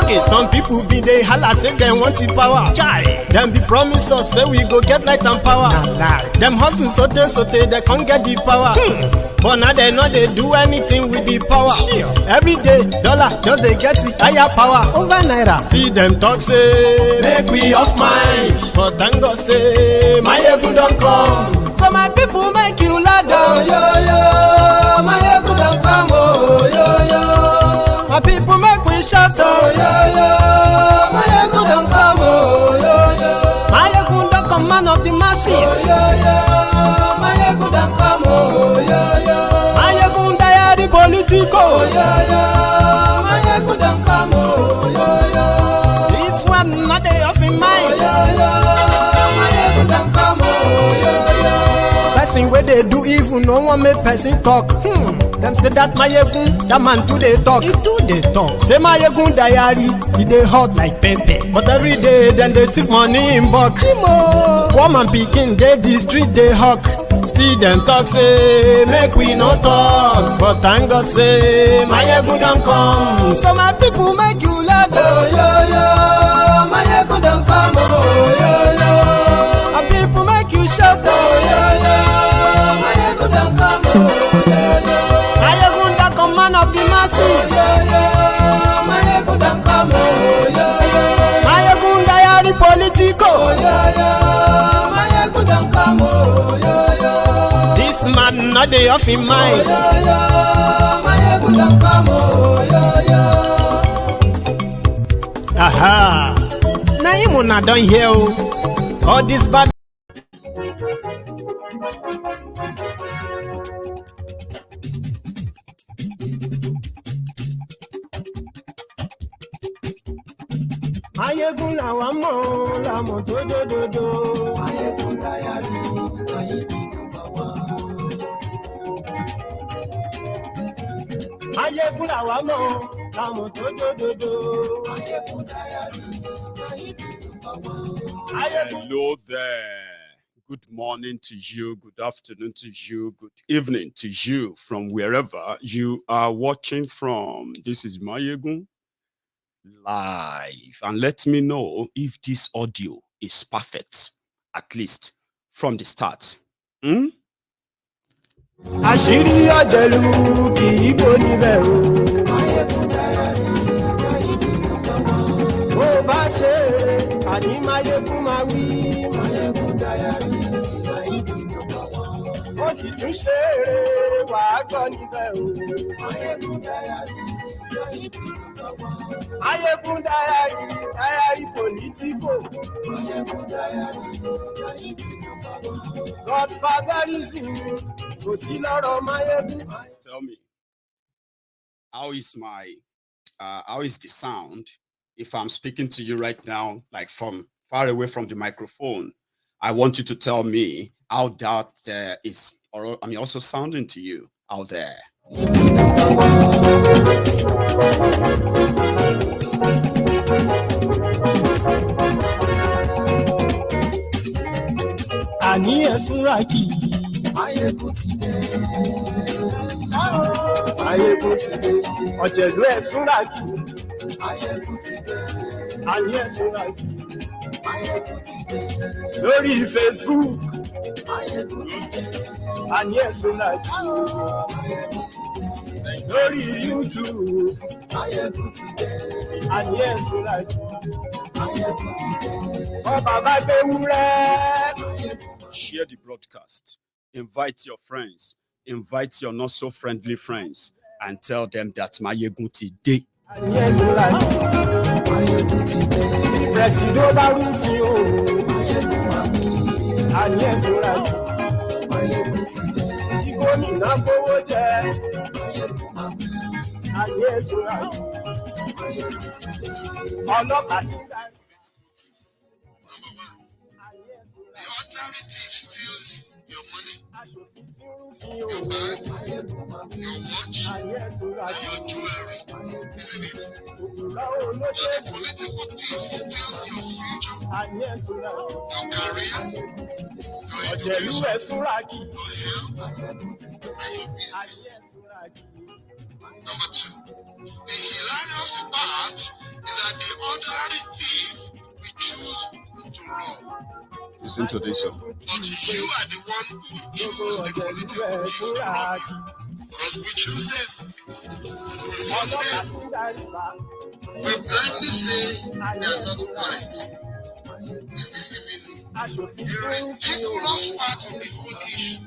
Okay, some people be they holla say they want the power. Chai, them be promise us say we go get light and power. Them hustle sote they can't get the power. But now they know they do anything with the power. Every day, dollar just they get the higher power. Over naira. See them talk say make we off mind. But thank God say my ego don't come. So my people make you ladder. Oh, yo yo, my ego don't come. Oh yo yo, my people make we shout. Oh yo yo, my ego don't come. Oh yo yo, my ego don't come, man of the masses. Oh yo yo, my ego don't come. Oh yo yo, my ego diary politico. Oh yo yo, my ego don't come. Oh yo yo, this one not day off in mind. Oh yo yo, my ego don't come. Oh yo yo, person where they do evil, no one make person talk. Them say that Mayegun, that man too they talk. He too they talk. Say Mayegun diary, he they hot like pepper. But every day then they take money in bulk. Poor man picking, they the street they hawk. Still them talk say make we no talk. But thank God say Mayegun don't come. So my people make you laugh. Oh yo yo, Mayegun don't come. Oh yo yo, my people make you shout. Oh yo yo, Mayegun don't come. Oh yo yo, Mayegun don't come, man of the masses. Oh yo yo, Mayegun don't come. Oh yo yo, Mayegun diary politico. Oh yo yo, Mayegun don't come. Oh yo yo, this man not dey off in mind. Oh yo yo, Mayegun don't come. Oh yo yo, aha. Now him una don hear all this bad. Mayegun la wa mo la mo do do do do. Mayegun diary, Mayegun number one. Mayegun la wa mo la mo do do do do. Mayegun diary, Mayegun number one. Hello there. Good morning to you, good afternoon to you, good evening to you from wherever you are watching from. This is Mayegun live, and let me know if this audio is perfect, at least from the start. Àṣírí ọ̀jẹ̀lú kì í bò níbẹ̀ o. Mayegun diary, Mayegun number one. Bó bá ṣe eré, àní Mayegun máa wí. Mayegun diary, Mayegun number one. Ó sì tún ṣe eré, wàá gbọ́ níbẹ̀ o. Mayegun diary, Mayegun number one. Mayegun diary politico. Mayegun diary, Mayegun number one. Godfatherism, kò sí lọ́rọ̀ Mayegun. Tell me, how is the sound if I'm speaking to you right now, like from far away from the microphone? I want you to tell me how that is, or I mean, also sounding to you out there. Àní ẹ̀sùn ràkì. Mayegun ti dé. Mayegun ti dé. Ọ̀jẹ̀lú ẹ̀sùn ràkì. Mayegun ti dé. Àní ẹ̀sùn ràkì. Mayegun ti dé. Lórí Facebook. Mayegun ti dé. Àní ẹ̀sùn ràkì. Mayegun ti dé. Lórí YouTube. Mayegun ti dé. Àní ẹ̀sùn ràkì. Mayegun ti dé. Ọba bá gbé wúrẹ́. Share the broadcast. Invite your friends. Invite your not so friendly friends and tell them that Mayegun ti dé. Àní ẹ̀sùn ràkì. Mayegun ti dé. Presido bá rúfin o. Mayegun máa mi. Àní ẹ̀sùn ràkì. Mayegun ti dé. Kí gómìnà kówó jẹ. Mayegun máa mi. Àní ẹ̀sùn ràkì. Mayegun ti dé. Ọlọ́pàá ti dá. Ordinary thief steals your money, Aṣòfin tí ń rúfin o. your bag, Mayegun máa mi. your watch, Àní ẹ̀sùn ràkì. your jewelry, isn't it? Òkúra But a olóṣèlú. political thief steals your future, Àní ẹ̀sùn ràkì. your career, Mayegun ti dé. your Ọ̀jẹ̀lú education, ẹ̀sùn ràkì. your health, Mayegun ti dé. and your Àní business. ẹ̀sùn ràkì. Number two, the hilarious part is that Listen to this. But you are the one who chose the political future. Because we choose them. We blindly say they are not right. It's deceiving. The ridiculous part of the whole issue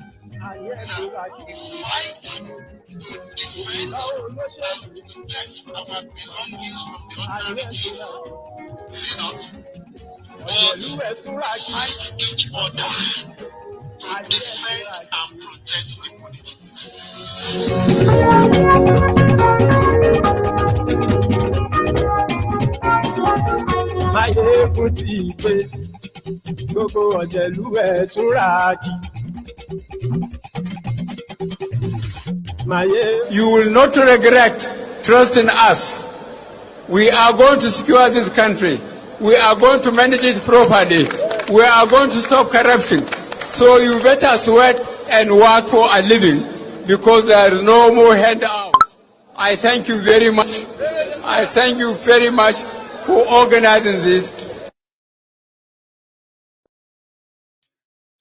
is that we fight to defend and protect our belongings from the ordinary people. Is it not? But fight each other to defend and protect the politics. Máyégún ti pé gbogbo ọ̀jẹ̀lú ẹ̀ súnra kí. You will not regret. Trust in us. We are going to secure this country. We are going to manage it properly. We are going to stop corruption. So you better sweat and work for a living because there is no more handout. I thank you very much. I thank you very much for organizing this.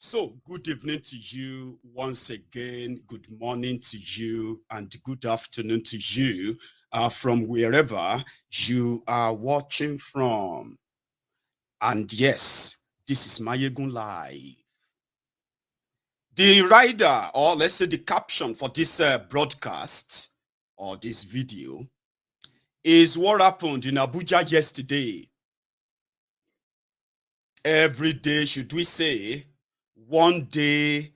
So, good evening to you once again. Good morning to you and good afternoon to you from wherever you are watching from. And yes, this is Mayegun Live. The rider, or let's say the caption for this broadcast or this video is what happened in Abuja yesterday. Every day, should we say, one day,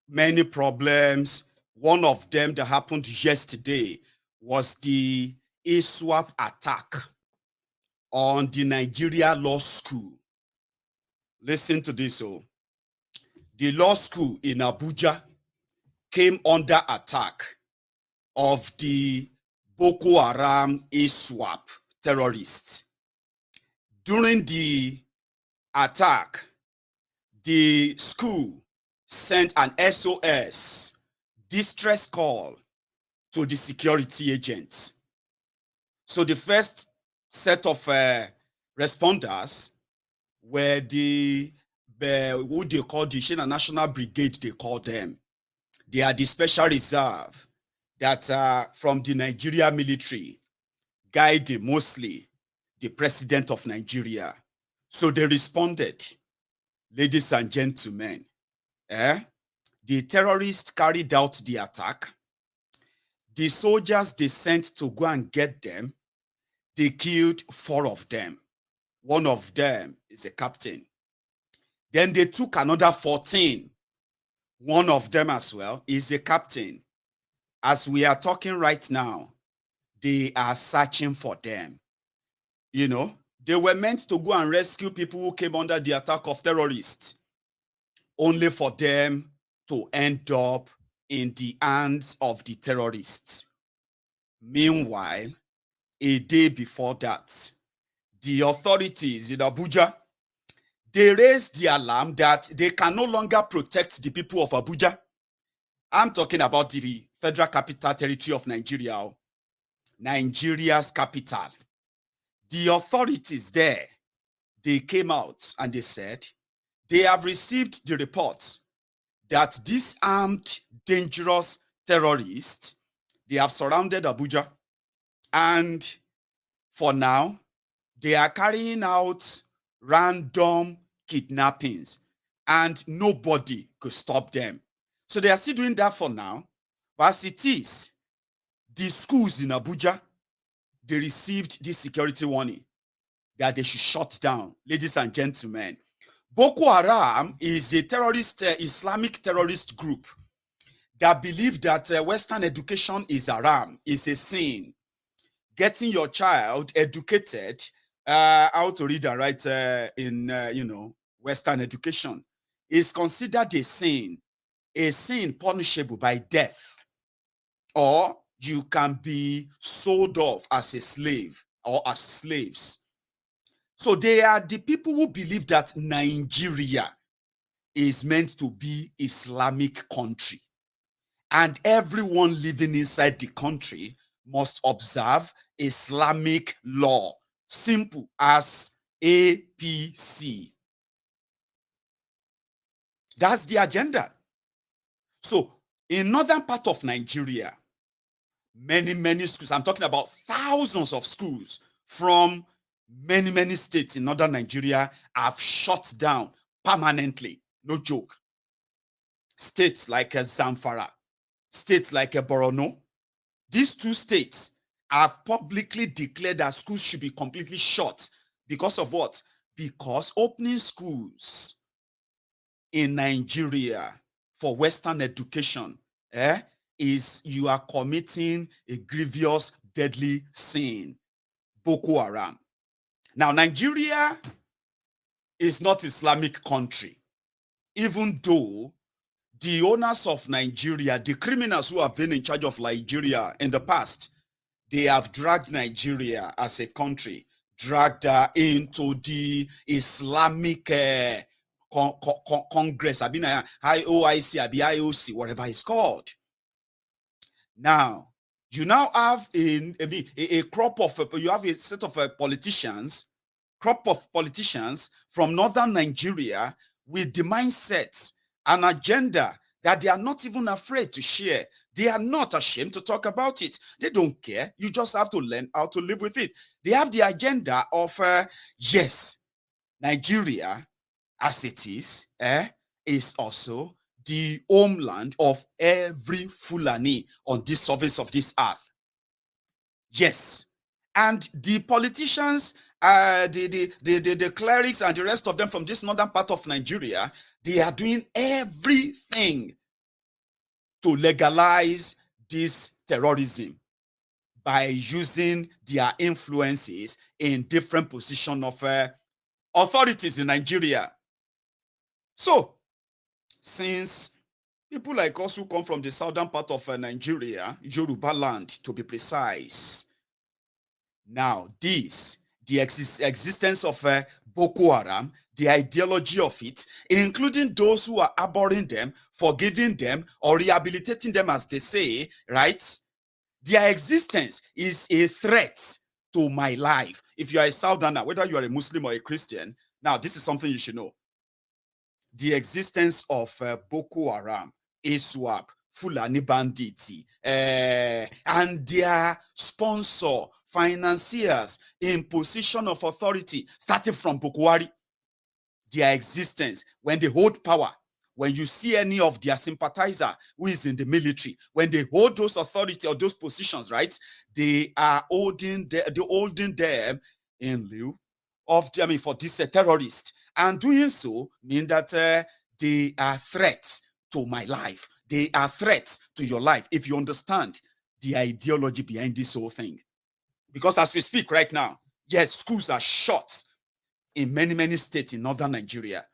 many problems. One of them that happened yesterday was the ISWAP attack on the Nigeria Law School. Listen to this. Oh. The law school in Abuja came under attack of the Boko Haram ISWAP terrorists. During the attack, the school sent an SOS, distress call, to the security agents. So the first set of responders were who they call the Shina National Brigade, they call them. They are the special reserve that are from the Nigeria military, guiding mostly the president of Nigeria. So they responded. Ladies and gentlemen, the terrorists carried out the attack. The soldiers they sent to go and get them, they killed 4 of them. One of them is a captain. Then they took another 14. One of them as well is a captain. As we are talking right now, they are searching for them. You know, they were meant to go and rescue people who came under the attack of terrorists, only for them to end up in the hands of the terrorists. Meanwhile, a day before that, the authorities in Abuja, they raised the alarm that they can no longer protect the people of Abuja. I'm talking about the Federal Capital Territory of Nigeria, Nigeria's capital. The authorities there, they came out and they said they have received the report that these armed, dangerous terrorists, they have surrounded Abuja. And for now, they are carrying out random kidnappings and nobody could stop them. So they are still doing that for now. But as it is, the schools in Abuja, they received this security warning that they should shut down. Ladies and gentlemen, Boko Haram is a terrorist, Islamic terrorist group that believe that Western education is haram, is a sin. Getting your child educated, how to read and write in Western education is considered a sin punishable by death, or you can be sold off as a slave or as slaves. So they are the people who believe that Nigeria is meant to be Islamic country, and everyone living inside the country must observe Islamic law. Simple as APC. That's the agenda. So in northern part of Nigeria, many schools, I'm talking about thousands of schools from many states in northern Nigeria have shut down permanently. No joke. States like Zamfara, states like Borno, these two states have publicly declared that schools should be completely shut. Because of what? Because opening schools in Nigeria for Western education is you are committing a grievous, deadly sin. Boko Haram. Now, Nigeria is not Islamic country, even though the owners of Nigeria, the criminals who have been in charge of Nigeria in the past, they have dragged Nigeria as a country, dragged her into the Islamic Congress, IOIC, IOC, whatever it's called. Now, you now have a crop of, you have a set of crop of politicians from northern Nigeria with the mindset, an agenda that they are not even afraid to share. They are not ashamed to talk about it. They don't care. You just have to learn how to live with it. They have the agenda of, yes, Nigeria, as it is also the homeland of every Fulani on this surface of this earth. Yes. And the politicians, the clerics and the rest of them from this northern part of Nigeria, they are doing everything to legalize this terrorism by using their influences in different positions of authorities in Nigeria. So, since people like us who come from the southern part of Nigeria, Yoruba land to be precise, now the existence of Boko Haram, the ideology of it, including those who are abhorring them, forgiving them, or rehabilitating them, as they say, right? Their existence is a threat to my life. If you are a Southerner, whether you are a Muslim or a Christian, now this is something you should know. The existence of Boko Haram, ISWAP, Fulani banditry, and their sponsor, financiers in position of authority, starting from Boko Haram, their existence, when they hold power, when you see any of their sympathizer who is in the military, when they hold those authority or those positions, right, they are holding them in lieu of, for this terrorist. And doing so means that they are threats to my life. They are threats to your life, if you understand the ideology behind this whole thing. Because as we speak right now, yes, schools are shut in many states in northern Nigeria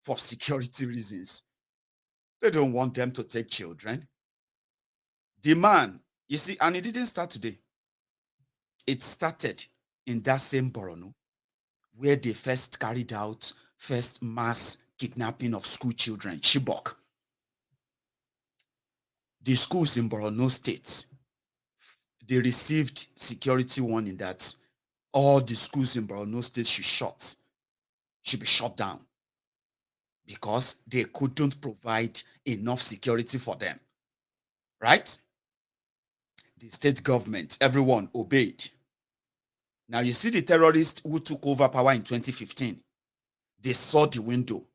for security reasons. They don't want them to take children. The man, you see, and it didn't start today. It started in that same Borno, where they first carried out mass kidnapping of school children, Chibok. The schools in Borno State, they received security warning that all the schools in Borno State should be shut down because they couldn't provide enough security for them, right? The state government, everyone obeyed. Now you see the terrorists who took over power in 2015, they saw the window,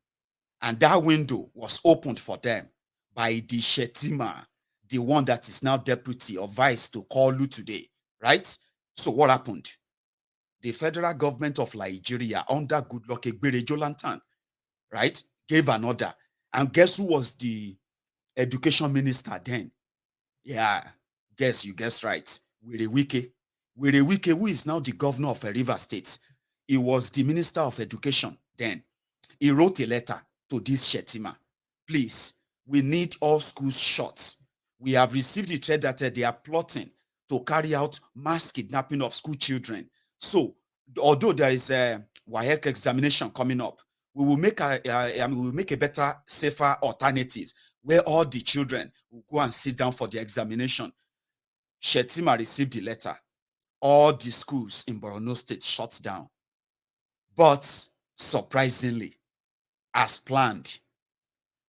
and that window was opened for them by the Shetima, the one that is now deputy or vice to Kolu today, right? So what happened? The federal government of Nigeria under Goodluck Ebele Jonathan, right, gave an order. And guess who was the education minister then? Yeah, you guessed right. Were Wike, who is now the governor of Rivers State. He was the minister of education then. He wrote a letter to this Shetima. Please, we need all schools shut. We have received the threat that they are plotting to carry out mass kidnapping of school children. So, although there is a WAEC examination coming up, we will make a better, safer alternatives where all the children will go and sit down for the examination. Shetima received the letter. All the schools in Borno State shut down. But surprisingly, as planned,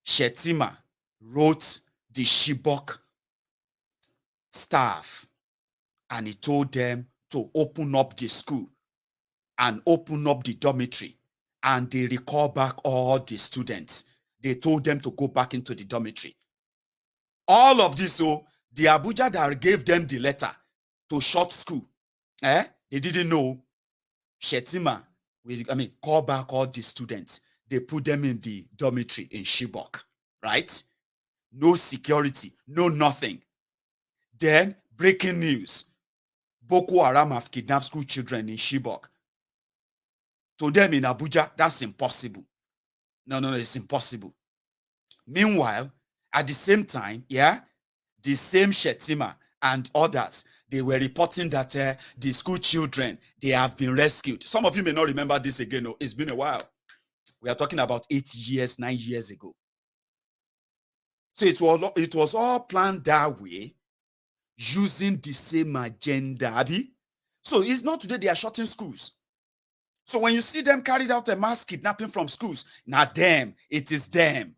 Shetima wrote the Chibok staff and he told them to open up the school and open up the dormitory, and they recall back all the students. They told them to go back into the dormitory. All of this, so the Abuja that gave them the letter to shut school, they didn't know. Shetima, call back all the students. They put them in the dormitory in Chibok, right? No security, no nothing. Then, breaking news. Boko Haram have kidnapped school children in Chibok. To them in Abuja, that's impossible. No, it's impossible. Meanwhile, at the same time, the same Shetima and others, they were reporting that the school children, they have been rescued. Some of you may not remember this again. No, it's been a while. We are talking about 8 years, 9 years ago. So it was all planned that way, using the same agenda, Abi. So it's not today they are shutting schools. So when you see them carried out a mass kidnapping from schools, not them, it is them.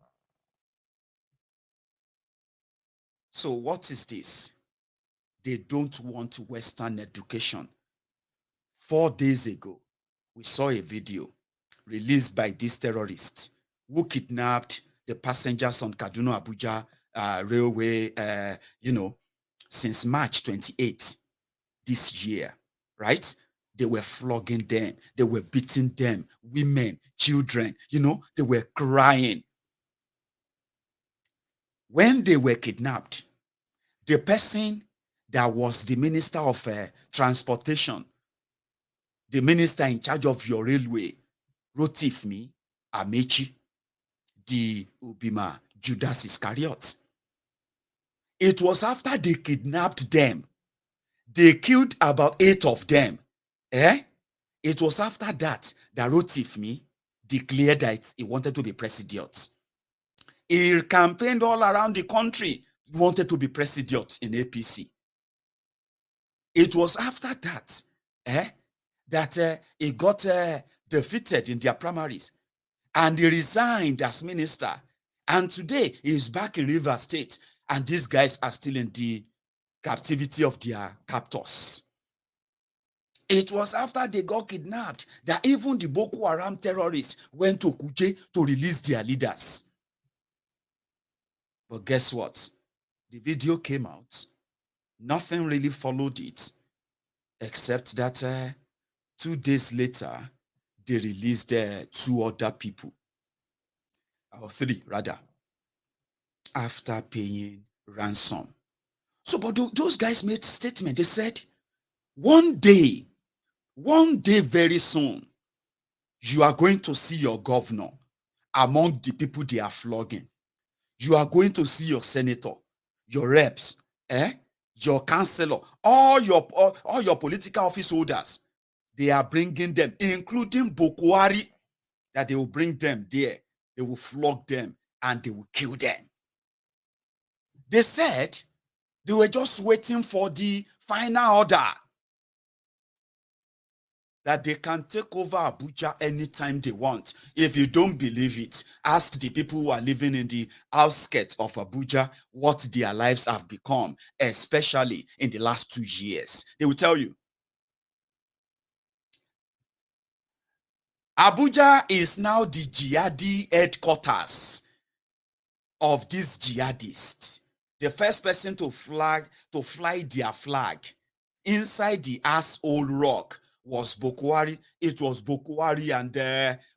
So what is this? They don't want Western education. 4 days ago, we saw a video released by this terrorist who kidnapped the passengers on Kaduna Abuja railway, since March 28th this year, right? They were flogging them. They were beating them, women, children, they were crying. When they were kidnapped, the person that was the minister of transportation, the minister in charge of your railway, Rotifmi Amechi, the Ubima Judas Iscariot. It was after they kidnapped them. They killed about 8 of them. It was after that Rotifmi declared that he wanted to be president. He campaigned all around the country, wanted to be president in APC. It was after that that he got defeated in their primaries, and he resigned as minister. And today he is back in Rivers State, and these guys are still in the captivity of their captors. It was after they got kidnapped that even the Boko Haram terrorists went to Kuje to release their leaders. But guess what? The video came out. Nothing really followed it, except that 2 days later, they released 2 other people, or 3 rather, after paying ransom. So, but those guys made a statement. They said, one day very soon, you are going to see your governor among the people they are flogging. You are going to see your senator, your reps, your councillor, all your political office holders. They are bringing them, including Boko Haram, that they will bring them there. They will flog them and they will kill them. They said they were just waiting for the final order that they can take over Abuja anytime they want. If you don't believe it, ask the people who are living in the outskirts of Abuja what their lives have become, especially in the last 2 years. They will tell you. Abuja is now the jihadi headquarters of these jihadists. The first person to fly their flag inside the asshole rock was Boko Haram. It was Boko Haram and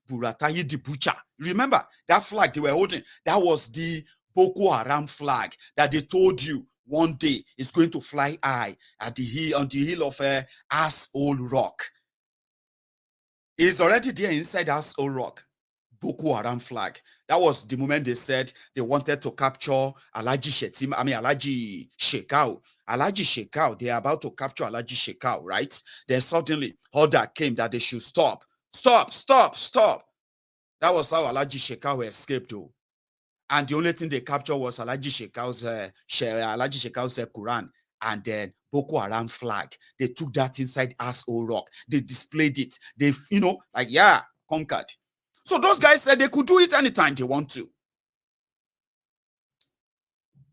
Buratayi the Butcher. Remember that flag they were holding? That was the Boko Haram flag that they told you one day is going to fly high at the hill, on the hill of asshole rock. It's already there inside asshole rock. Boko Haram flag. That was the moment they said they wanted to capture Alhaji Shekau. Alhaji Shekau, they are about to capture Alhaji Shekau, right? Then suddenly order came that they should stop. Stop. That was how Alhaji Shekau escaped, though. And the only thing they captured was Alhaji Shekau's Quran and then Boko Haram flag. They took that inside asshole rock. They displayed it. They, conquered. So those guys said they could do it anytime they want to.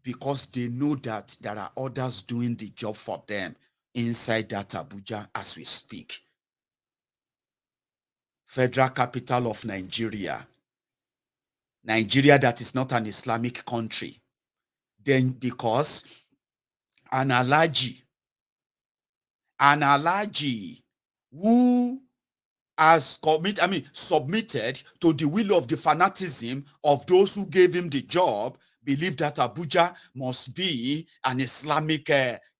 because they know that there are others doing the job for them inside that Abuja as we speak. Federal capital of Nigeria. Nigeria that is not an Islamic country. Then because an Alhaji who has submitted to the will of the fanatism of those who gave him the job, believe that Abuja must be an Islamic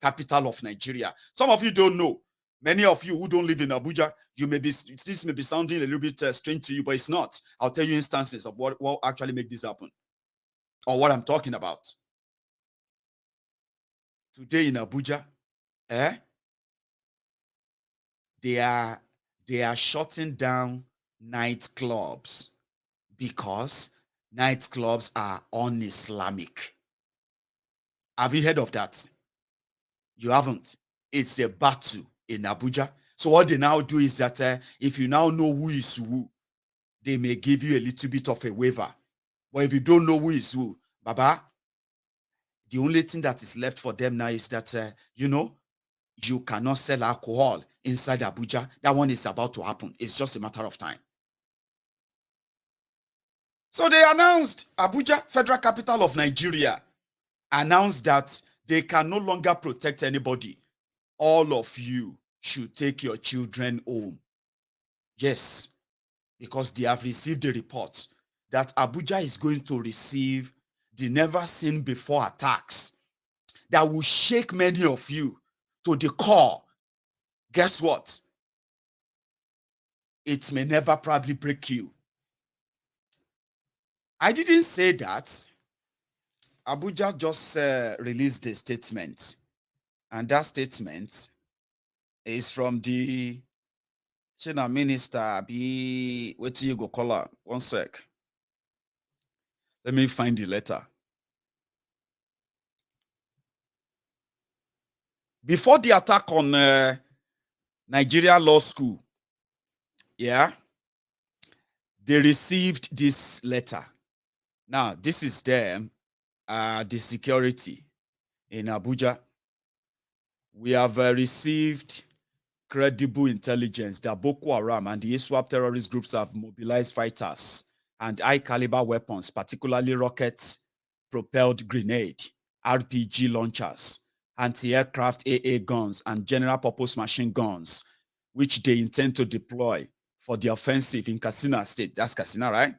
capital of Nigeria. Some of you don't know. Many of you who don't live in Abuja, this may be sounding a little bit strange to you, but it's not. I'll tell you instances of what actually make this happen, or what I'm talking about. Today in Abuja, they are shutting down nightclubs because nightclubs are un-Islamic. Have you heard of that? You haven't. It's a battle in Abuja. So what they now do is that if you now know who is who, they may give you a little bit of a waiver. But if you don't know who is who, Baba, the only thing that is left for them now is that, you cannot sell alcohol inside Abuja. That one is about to happen. It's just a matter of time. So they announced, Abuja, federal capital of Nigeria, announced that they can no longer protect anybody. All of you should take your children home. Yes, because they have received a report that Abuja is going to receive the never seen before attacks that will shake many of you to the core. Guess what? It may never probably break you. I didn't say that. Abuja just released a statement, and that statement is from the China minister. Wait till you go call her. One sec. Let me find the letter. Before the attack on Nigeria Law School, they received this letter. Now, this is them, the security in Abuja. We have received credible intelligence that Boko Haram and the ISWAP terrorist groups have mobilized fighters and high-caliber weapons, particularly rocket-propelled grenade, RPG launchers, anti-aircraft AA guns, and general-purpose machine guns, which they intend to deploy for the offensive in Katsina State. That's Katsina, right?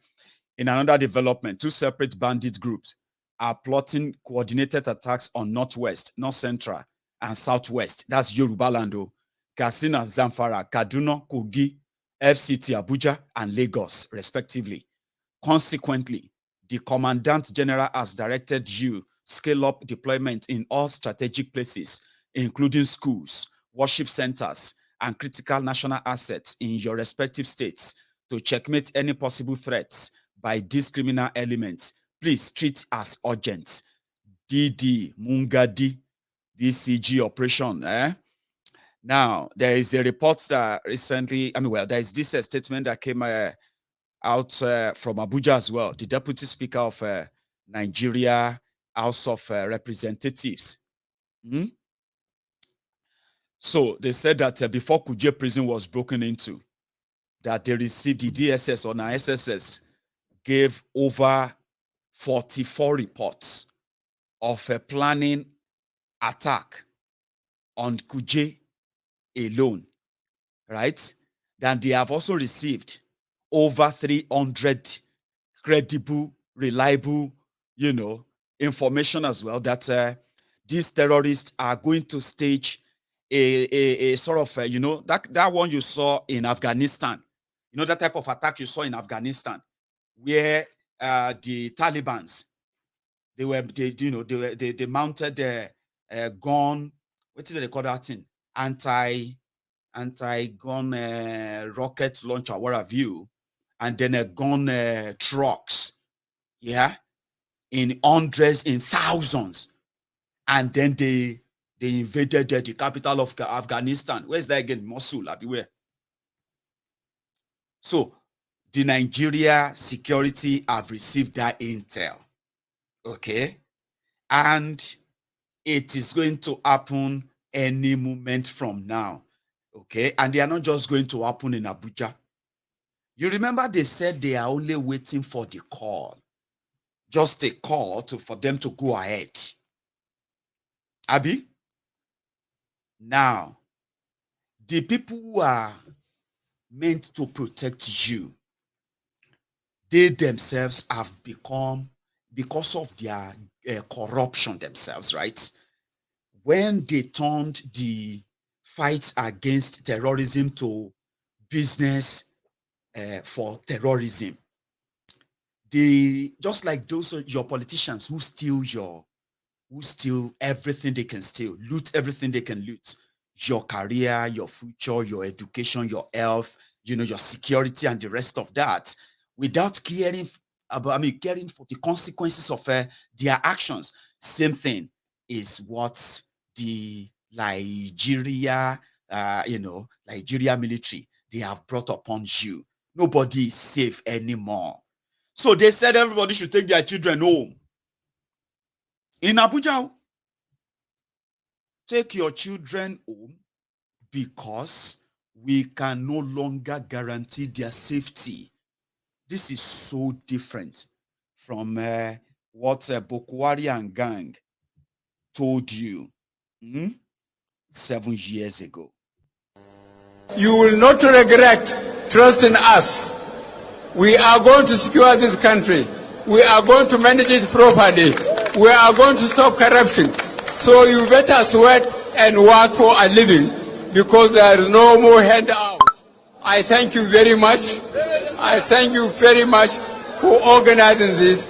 In another development, two separate bandit groups are plotting coordinated attacks on Northwest, North Central, and Southwest. That's Yoruba Lando, Katsina, Zamfara, Kaduna, Kogi, FCT, Abuja, and Lagos, respectively. Consequently, the Commandant General has directed you scale up deployment in all strategic places, including schools, worship centers, and critical national assets in your respective states to checkmate any possible threats by these criminal elements. Please treat as urgent. DD Mungadi DCG operation. Now, there is a report that recently, there is this statement that came out from Abuja as well. The Deputy Speaker of Nigeria House of Representatives. So they said that before Kuje prison was broken into, that they received the DSS or SSS gave over 44 reports of a planning attack on Kuje alone, right? Then they have also received over 300 credible, reliable, information as well that these terrorists are going to stage a sort of, that one you saw in Afghanistan, that type of attack you saw in Afghanistan, where the Talibans, they mounted a gun. What did they call that thing? Anti-gun rocket launcher, what have you, and then a gun trucks, in hundreds, in thousands, and then they invaded the capital of Afghanistan. Where's that again? Mosul, where? So the Nigeria security have received that intel, okay, And it is going to happen any moment from now. Okay. And they are not just going to happen in Abuja. You remember they said they are only waiting for the call. Just a call for them to go ahead. Abi? Now, the people who are meant to protect you, they themselves have become, because of their corruption themselves, right? When they turned the fights against terrorism to business for terrorism, they, just like those your politicians who steal everything they can steal, loot everything they can loot, your career, your future, your education, your health, your security and the rest of that, without caring for the consequences of their actions. Same thing is what the Nigeria military, they have brought upon you. Nobody is safe anymore. So they said everybody should take their children home. In Abuja, take your children home because we can no longer guarantee their safety. This is so different from what Boko Haram gang told you 7 years ago. You will not regret trusting us. We are going to secure this country. We are going to manage it properly. We are going to stop corruption. So you better sweat and work for a living because there is no more handout. I thank you very much. I thank you very much for organizing this.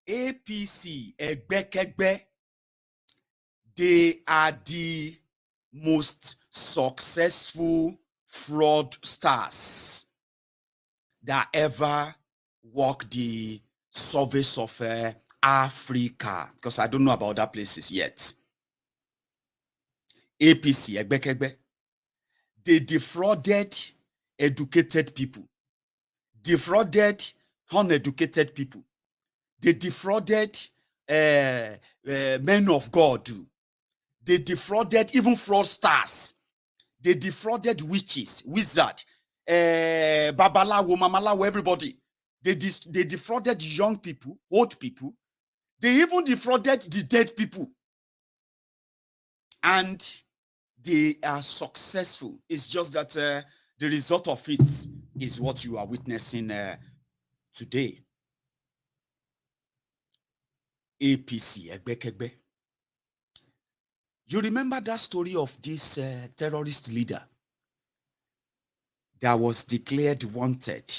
APC, Egbekegbe, they are the most successful fraudsters that ever walked the surface of Africa, because I don't know about other places yet. APC, Egbekegbe, they defrauded educated people, defrauded uneducated people, they defrauded men of God. They defrauded even fraudsters. They defrauded witches, wizards, babalawo, mamalawo, everybody. They defrauded young people, old people. They even defrauded the dead people. And they are successful. It's just that the result of it is what you are witnessing today. APC, Egbekegbe. You remember that story of this terrorist leader that was declared wanted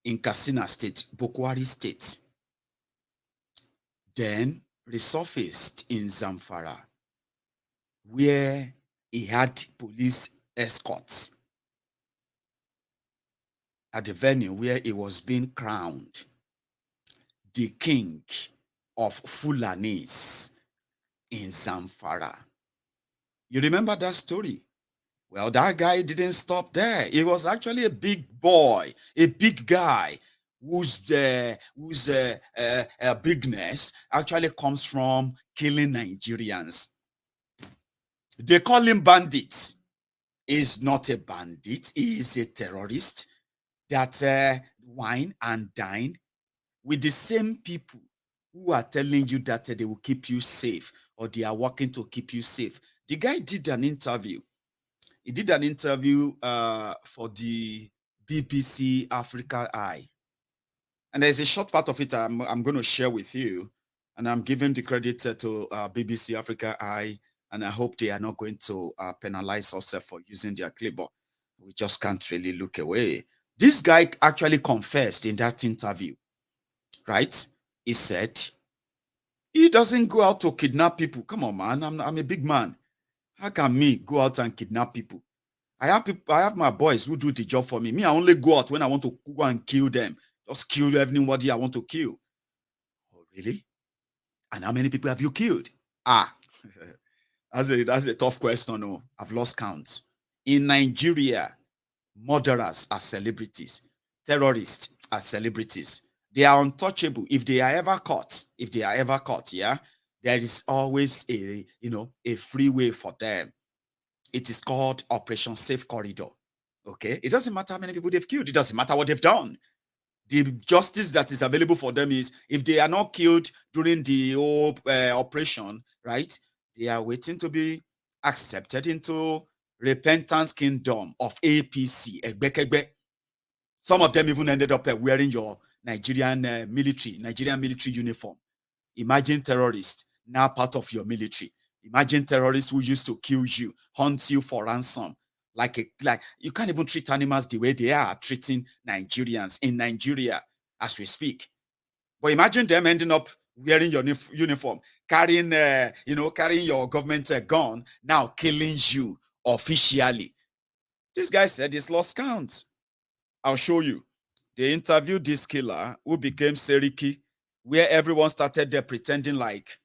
in Katsina State, Boko Haram State, then resurfaced in Zamfara, where he had police escorts at the venue where he was being crowned the king of Fulanis in Zamfara. You remember that story? Well, that guy didn't stop there. He was actually a big boy, a big guy whose bigness actually comes from killing Nigerians. They call him bandit. He's not a bandit. He is a terrorist that wine and dine with the same people who are telling you that they will keep you safe or they are working to keep you safe. The guy did an interview. He did an interview for the BBC Africa Eye. And there's a short part of it I'm going to share with you. And I'm giving the credit to BBC Africa Eye. And I hope they are not going to penalize us for using their clip. But we just can't really look away. This guy actually confessed in that interview, right? He said, he doesn't go out to kidnap people. Come on, man. I'm a big man. How can me go out and kidnap people? I have my boys who do the job for me. Me, I only go out when I want to go and kill them. Just kill anybody I want to kill. Oh, really? And how many people have you killed? That's a tough question. No, I've lost count. In Nigeria, murderers are celebrities. Terrorists as celebrities. They are untouchable. If they are ever caught, yeah, there is always a freeway for them. It is called Operation Safe Corridor. Okay, it doesn't matter how many people they've killed. It doesn't matter what they've done. The justice that is available for them is if they are not killed during the whole operation, right? They are waiting to be accepted into repentance kingdom of APC. Some of them even ended up wearing your Nigerian military uniform. Imagine terrorists now part of your military. Imagine terrorists who used to kill you, hunt you for ransom. Like you can't even treat animals the way they are treating Nigerians in Nigeria as we speak. But imagine them ending up wearing your uniform, carrying your government gun, now killing you officially. This guy said it's lost count. I'll show you. They interviewed this killer who became Seriki, where everyone started there pretending like,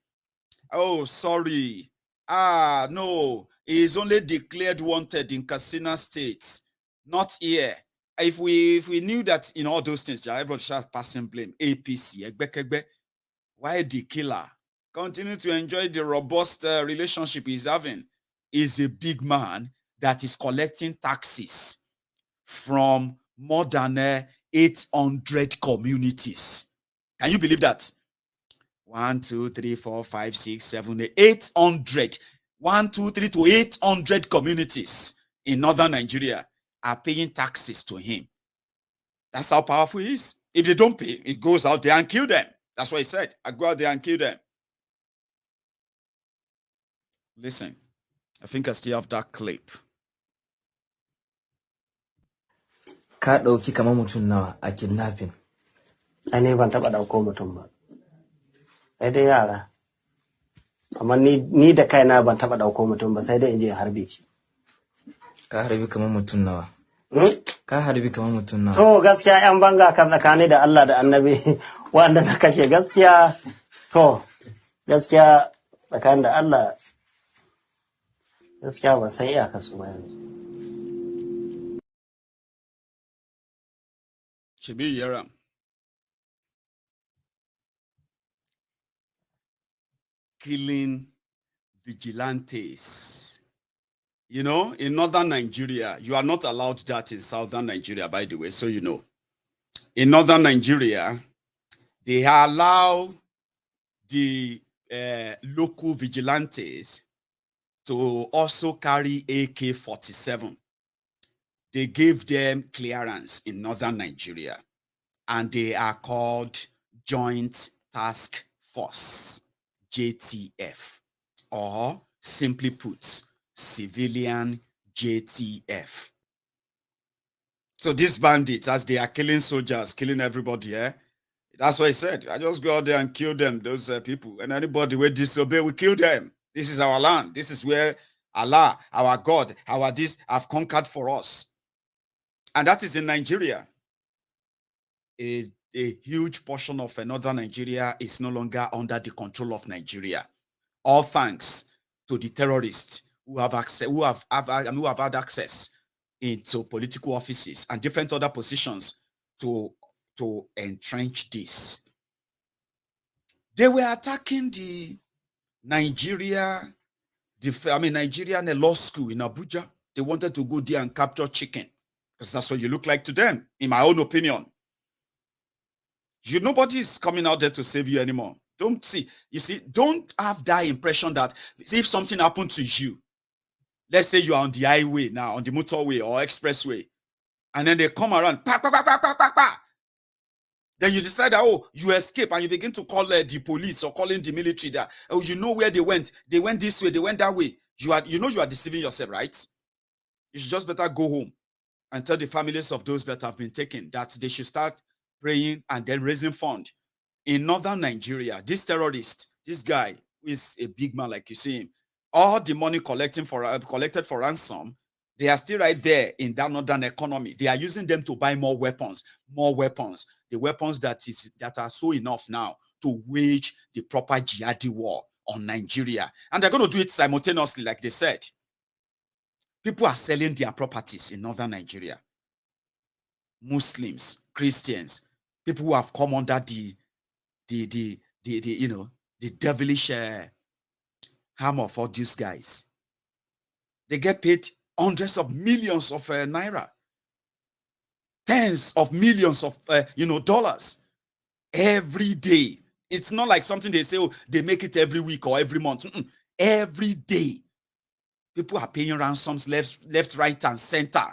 oh, sorry. No, he is only declared wanted in Katsina State, not here. If we knew that in all those things, everybody started passing blame. APC, why the killer continue to enjoy the robust relationship he's having? Is a big man that is collecting taxes from more than 800 communities. Can you believe that? 1, 2, 3, 4, 5, 6, 7, 8, 800. 1, 2, 3 to 800 communities in northern Nigeria are paying taxes to him. That's how powerful he is. If they don't pay, he goes out there and kill them. That's what he said. I go out there and kill them. Listen, I think I still have that clip. Ka ɗauki kamar mutum nawa a kidnapping? Ai ne ban taɓa ɗauko mutum ba. Sai dai yara. Amma ni da kaina ban taɓa ɗauko mutum ba, sai dai in je harbe shi. Ka harbi kamar mutum nawa? Ka harbi kamar mutum nawa? To gaskiya ƴan banga kan tsakani da Allah da Annabi wanda na kashe gaskiya. To gaskiya tsakanin da Allah gaskiya ban san iyakar su ba yanzu. Chibi Yaram. Killing vigilantes. You know, in northern Nigeria, you are not allowed that in southern Nigeria, by the way, so you know. In northern Nigeria, they allow the local vigilantes to also carry AK-47. They gave them clearance in northern Nigeria, and they are called Joint Task Force, JTF, or simply put, civilian JTF. So these bandits, as they are killing soldiers, killing everybody, that's what he said. I just go out there and kill them, those people. And anybody who disobey, we kill them. This is our land. This is where Allah, our God, our this have conquered for us. And that is in Nigeria. A huge portion of northern Nigeria is no longer under the control of Nigeria. All thanks to the terrorists who have had access into political offices and different other positions to entrench this. They were attacking the Nigerian law school in Abuja. They wanted to go there and capture chicken because that's what you look like to them, in my own opinion. Nobody is coming out there to save you anymore. Don't have that impression that if something happened to you, let's say you are on the highway now, on the motorway or expressway, and then they come around, pa, pa, pa, pa, pa, pa, pa. Then you decide that, oh, you escape, and you begin to call the police or calling the military that, oh, you know where they went. They went this way, they went that way. You are deceiving yourself, right? You should just better go home and tell the families of those that have been taken that they should start praying and then raising fund. In northern Nigeria, this terrorist, this guy is a big man, like you see him. All the money collected for ransom, they are still right there in that northern economy. They are using them to buy more weapons. The weapons that are so enough now to wage the proper jihadi war on Nigeria. And they're going to do it simultaneously, like they said. People are selling their properties in northern Nigeria. Muslims, Christians, People who have come under the you know, the devilish harm of all these guys. They get paid hundreds of millions of naira, tens of millions of dollars every day. It's not like something they say, oh, they make it every week or every month. Every day, people are paying ransoms left, right, and center.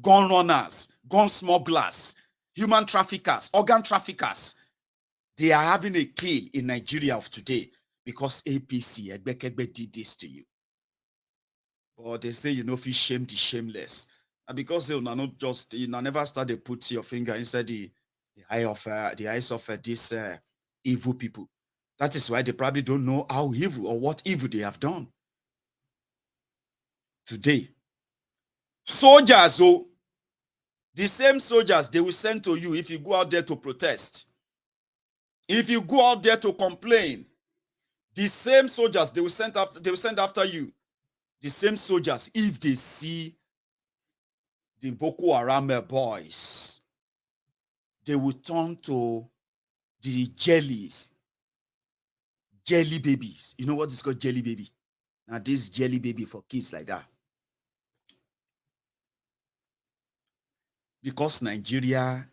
Gun runners, gun smugglers, human traffickers, organ traffickers. They are having a kill in Nigeria of today because APC, Egbekegbe, did this to you. But they say, if you shame the shameless. And because they will not just, never start to put your finger inside the eyes of these evil people. That is why they probably don't know how evil or what evil they have done. Today, soldiers, the same soldiers they will send to you if you go out there to protest. If you go out there to complain, the same soldiers they will send after you. The same soldiers, if they see the Boko Haram boys, they will turn to the jelly babies. You know what is called jelly baby? Now this jelly baby for kids like that. Because Nigeria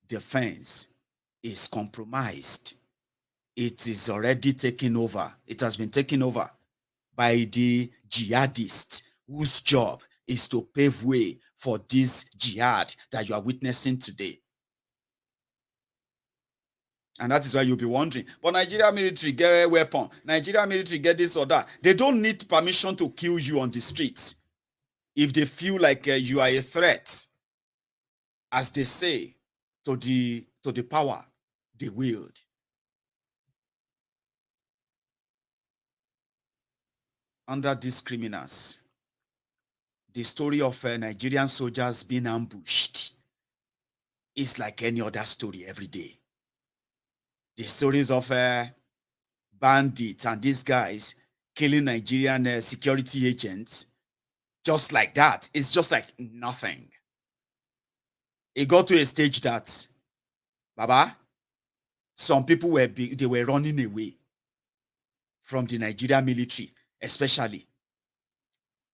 defense is compromised. It is already taken over. It has been taken over by the jihadists whose job is to pave way for this jihad that you are witnessing today. And that is why you'll be wondering, but Nigeria military get a weapon. Nigeria military get this or that. They don't need permission to kill you on the streets. If they feel like you are a threat, as they say, to the power they wield. Under these criminals, the story of Nigerian soldiers being ambushed is like any other story every day. The stories of bandits and these guys killing Nigerian security agents, just like that, it's just like nothing. It got to a stage that, Baba, some people were running away from the Nigerian military, especially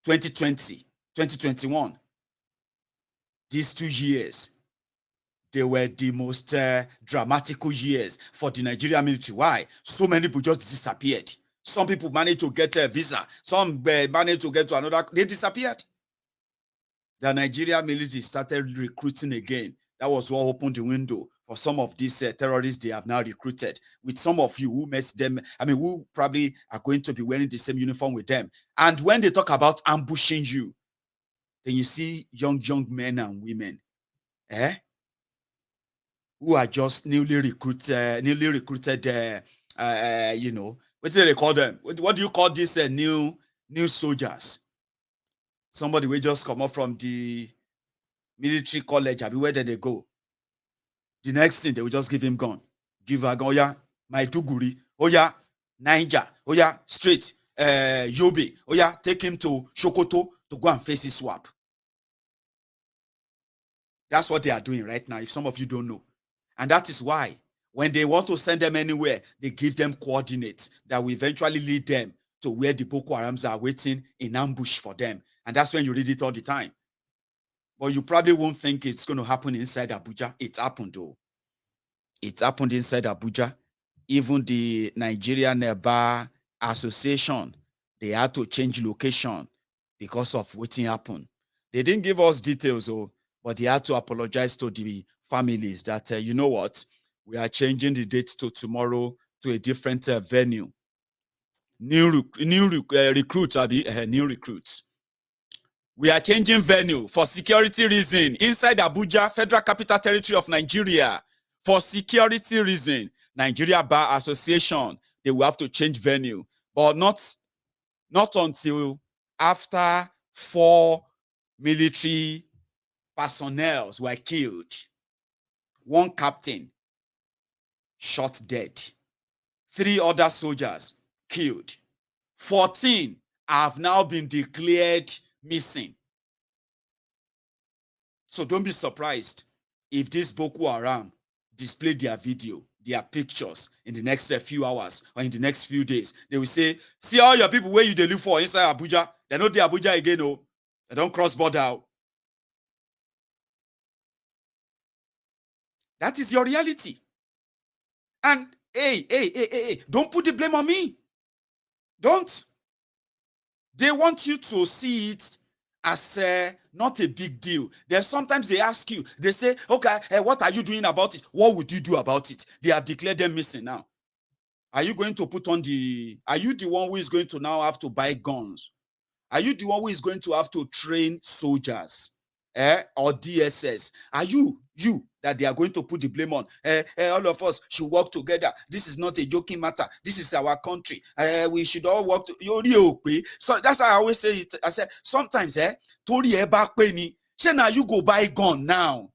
2020, 2021. These 2 years, they were the most dramatical years for the Nigerian military. Why? So many people just disappeared. Some people managed to get a visa. Some managed to get to another. They disappeared. The Nigerian military started recruiting again. That was what opened the window for some of these terrorists they have now recruited. With some of you who met them, who probably are going to be wearing the same uniform with them. And when they talk about ambushing you, then you see young men and women, who are just newly recruited, what do they call them? What do you call these new soldiers? Somebody will just come up from the military college. Where did they go? The next thing, they will just give him gun. Give a gun. Oh yeah, Maiduguri. Oh yeah, Niger. Oh yeah, straight. Yobe. Oh yeah, take him to Sokoto to go and face ISWAP. That's what they are doing right now, if some of you don't know. And that is why, when they want to send them anywhere, they give them coordinates that will eventually lead them to where the Boko Harams are waiting in ambush for them. And that's when you read it all the time. But you probably won't think it's going to happen inside Abuja. It happened, though. It happened inside Abuja. Even the Nigerian Bar Association, they had to change location because of what happened. They didn't give us details, though, but they had to apologize to the families that, you know what, we are changing the date to tomorrow to a different venue. New recruits. We are changing venue for security reason inside Abuja, Federal Capital Territory of Nigeria. For security reason, Nigeria Bar Association, they will have to change venue, but not until after 4 military personnel were killed. 1 captain shot dead. 3 other soldiers killed. 14 have now been declared missing. So don't be surprised if this Boko Haram display their video, their pictures in the next few hours or in the next few days, they will say, see all your people where you they look for inside Abuja. They're not the Abuja again, oh. They don't cross border. That is your reality. And hey, don't put the blame on me. Don't. They want you to see it as not a big deal. Then sometimes they ask you, they say, okay, what are you doing about it? What would you do about it? They have declared them missing now. Are you going to put on are you the one who is going to now have to buy guns? Are you the one who is going to have to train soldiers or DSS? Are you that they are going to put the blame on? All of us should work together. This is not a joking matter. This is our country. We should all work So that's how I always say it. I said, sometimes, now you go buy gun now.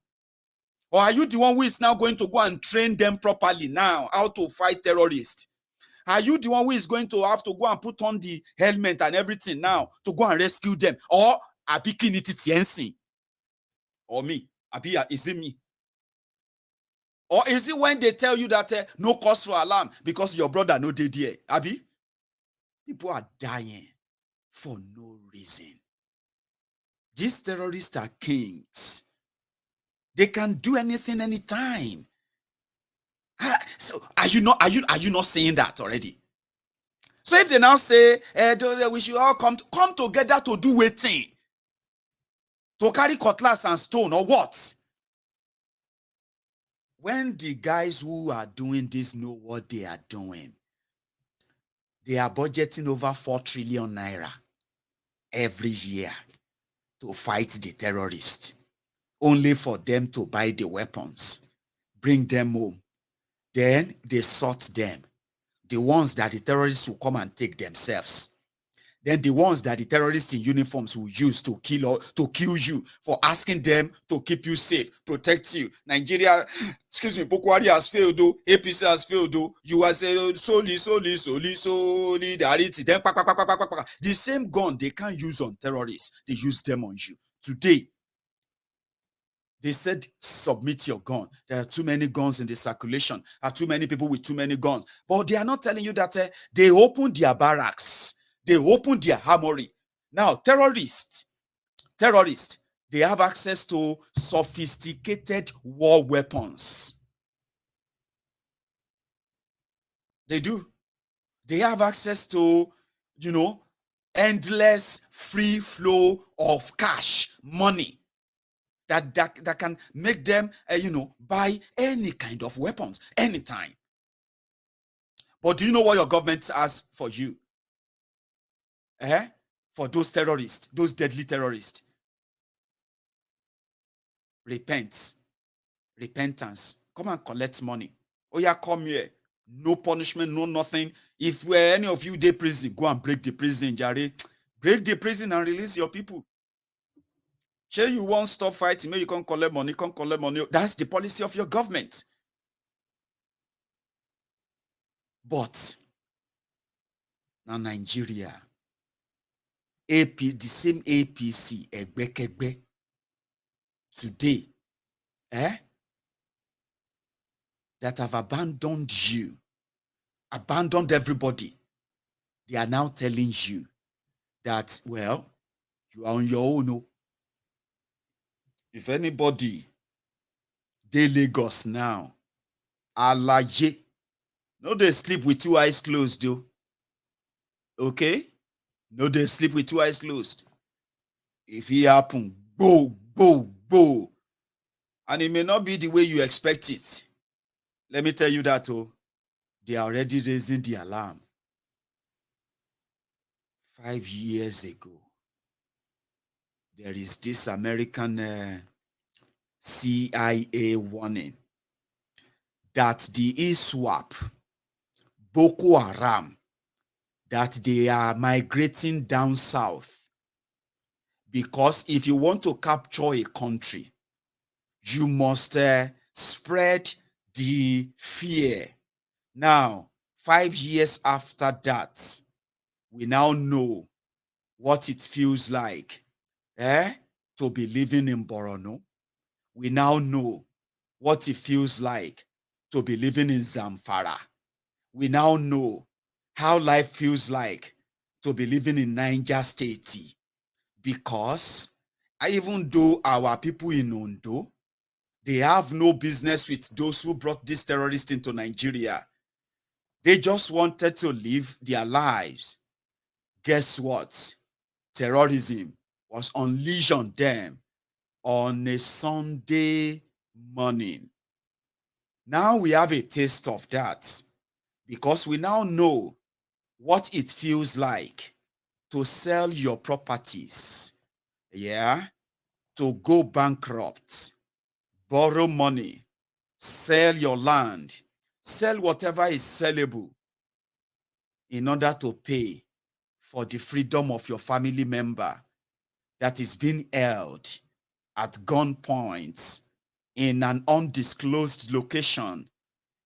Or are you the one who is now going to go and train them properly now, how to fight terrorists? Are you the one who is going to have to go and put on the helmet and everything now to go and rescue them? Or Abi Kiniti or me? Abi, is it me? Or is it when they tell you that no cause for alarm because your brother no did here? Abi? People are dying for no reason. These terrorists are kings. They can do anything anytime. So are you not saying that already? So if they now say we should all come together to do waiting, to carry cutlass and stone or what? When the guys who are doing this know what they are doing, they are budgeting over 4 trillion naira every year to fight the terrorists, only for them to buy the weapons, bring them home. Then they sort them. The ones that the terrorists will come and take themselves. Then the ones that the terrorists in uniforms will use to kill you for asking them to keep you safe, protect you. Nigeria, Boko Haram has failed, though. APC has failed, though. You are saying solidarity. Then the same gun they can't use on terrorists, they use them on you. Today, they said, submit your gun. There are too many guns in the circulation. There are too many people with too many guns. But they are not telling you that they opened their barracks. They opened their armory. Now, terrorists, they have access to sophisticated war weapons. They do. They have access to, endless free flow of cash, money. That can make them, buy any kind of weapons, anytime. But do you know what your government has for you? For those terrorists, those deadly terrorists? Repentance. Come and collect money. Oh yeah, come here. No punishment, no nothing. If any of you dey prison, go and break the prison, Jare. Break the prison and release your people. Sure, you won't stop fighting, maybe you can't collect money, That's the policy of your government. But now Nigeria, the same APC, Egbekegbe, today, that have abandoned you, abandoned everybody, they are now telling you that, well, you are on your own. If anybody, they Lagos now, alaye, no they sleep with 2 eyes closed, though. Okay? No they sleep with 2 eyes closed. If it happen, go. And it may not be the way you expect it. Let me tell you that, they are already raising the alarm. 5 years ago, there is this American CIA warning that the ISWAP, Boko Haram, that they are migrating down south. Because if you want to capture a country, you must spread the fear. Now, 5 years after that, we now know what it feels like to be living in Borno. We now know what it feels like to be living in Zamfara. We now know how life feels like to be living in Niger State, because even though our people in Ondo, they have no business with those who brought this terrorist into Nigeria. They just wanted to live their lives. Guess what? Terrorism was unleashed on them on a Sunday morning. Now we have a taste of that, because we now know what it feels like to sell your properties, to go bankrupt, borrow money, sell your land, sell whatever is sellable in order to pay for the freedom of your family member that is being held at gunpoint in an undisclosed location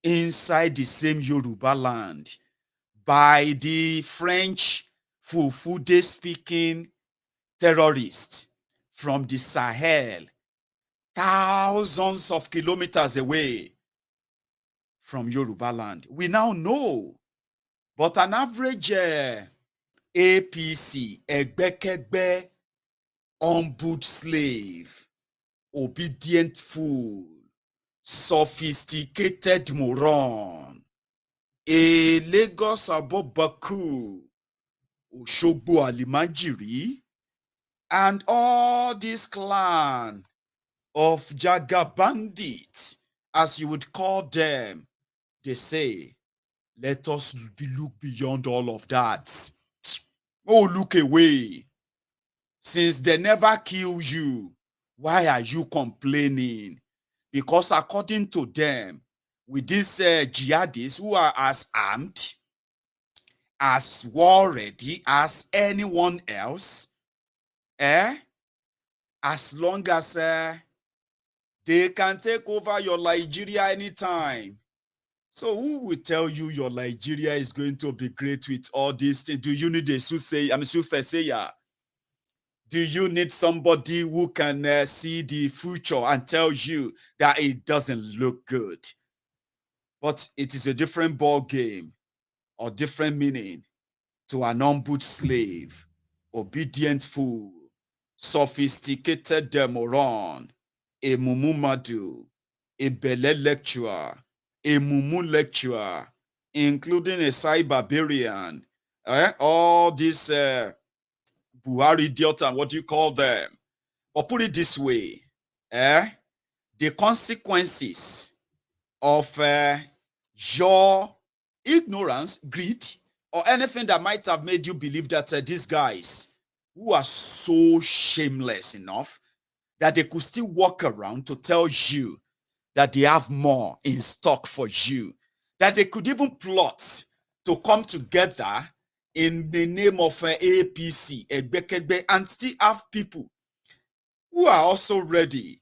inside the same Yoruba land by the French Fulfulde speaking terrorists from the Sahel, thousands of kilometers away from Yoruba land. We now know, but an average APC, Egbekegbe, humbled slave, obedient fool, sophisticated moron, a Lagos Abobaku, Oshogbo Alimajiri, and all this clan of Jaga bandits, as you would call them, they say, let us look beyond all of that. Oh, look away. Since they never kill you, why are you complaining? Because according to them, with these jihadists who are as armed, as war ready as anyone else, as long as they can take over your Nigeria anytime. So who will tell you your Nigeria is going to be great with all this? Do you need a soothsayer? Do you need somebody who can see the future and tell you that it doesn't look good? But it is a different ball game or different meaning to an humbled slave, obedient fool, sophisticated moron, a mumumadu, a bele lecturer, a mumu lecturer, including a cyberbarian, all these Buhari idiot and what do you call them? Or put it this way, the consequences of your ignorance, greed, or anything that might have made you believe that these guys who are so shameless enough that they could still walk around to tell you that they have more in stock for you, that they could even plot to come together in the name of APC, Egbekegbe, and still have people who are also ready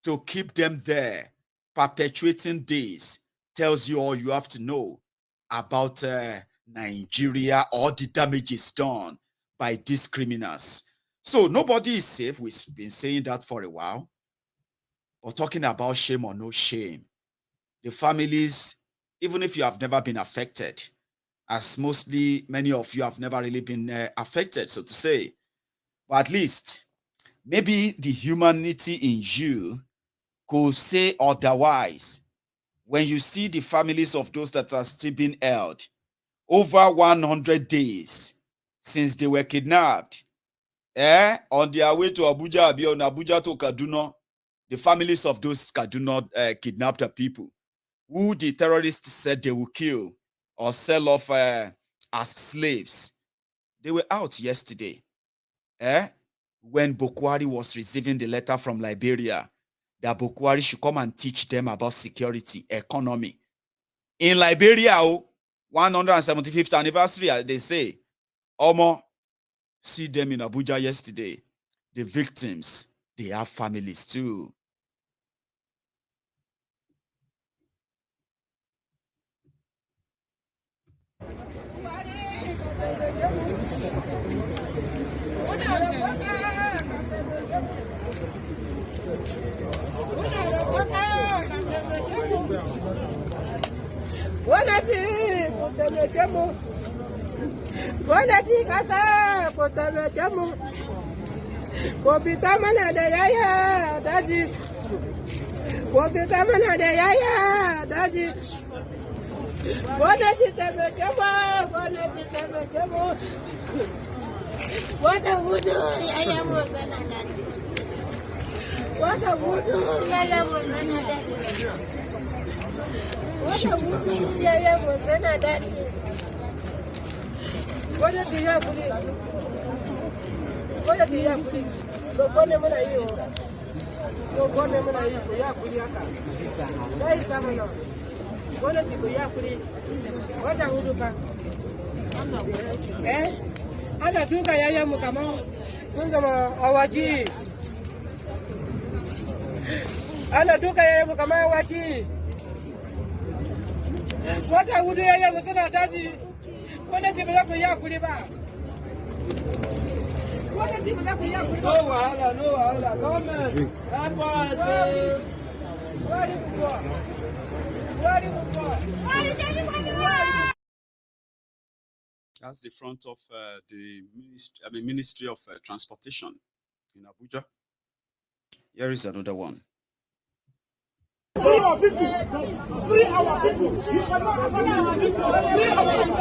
to keep them there, perpetuating this, tells you all you have to know about Nigeria or the damages done by these criminals. So nobody is safe. We've been saying that for a while. But talking about shame or no shame, the families, even if you have never been affected, as mostly many of you have never really been affected, so to say, but at least maybe the humanity in you could say otherwise. When you see the families of those that are still being held over 100 days since they were kidnapped, on their way to Abuja, on Abuja to Kaduna, the families of those Kaduna kidnapped people who the terrorists said they will kill or sell off as slaves, they were out yesterday. When Bokwari was receiving the letter from Liberia that Bokwari should come and teach them about security, economy. In Liberia, 175th anniversary, they say, Omo, see them in Abuja yesterday. The victims, they have families too. temejemu. Bonati kasa kotemejemu. Kopita mana da yaya daji. Kopita mana da yaya daji. Bonati temejemu. Bonati temejemu. Wata wudu yaya mu gana daji. Wata wudu yaya mu gana daji. Wata wudu yaya mu gana daji. Wata tiya kuri. Wata tiya kuri. Lokone muna yi o. Lokone muna yi ko ya kuri haka. Sai sama na. Wata ti ko ya kuri. Wata wudu ka. Ana duka yayan mu kaman sun zama awaki. Ana duka yayan mu kaman awaki. Wata wudu yayan mu suna tashi. Wanda ce ba za ku yi hakuri ba. Wanda ce ba za ku yi hakuri ba. No wahala. Government. That was very good. Very good. That's the front of the Ministry of Transportation in Abuja. Here is another one. Free our people. Free our people. You cannot have our people. Free our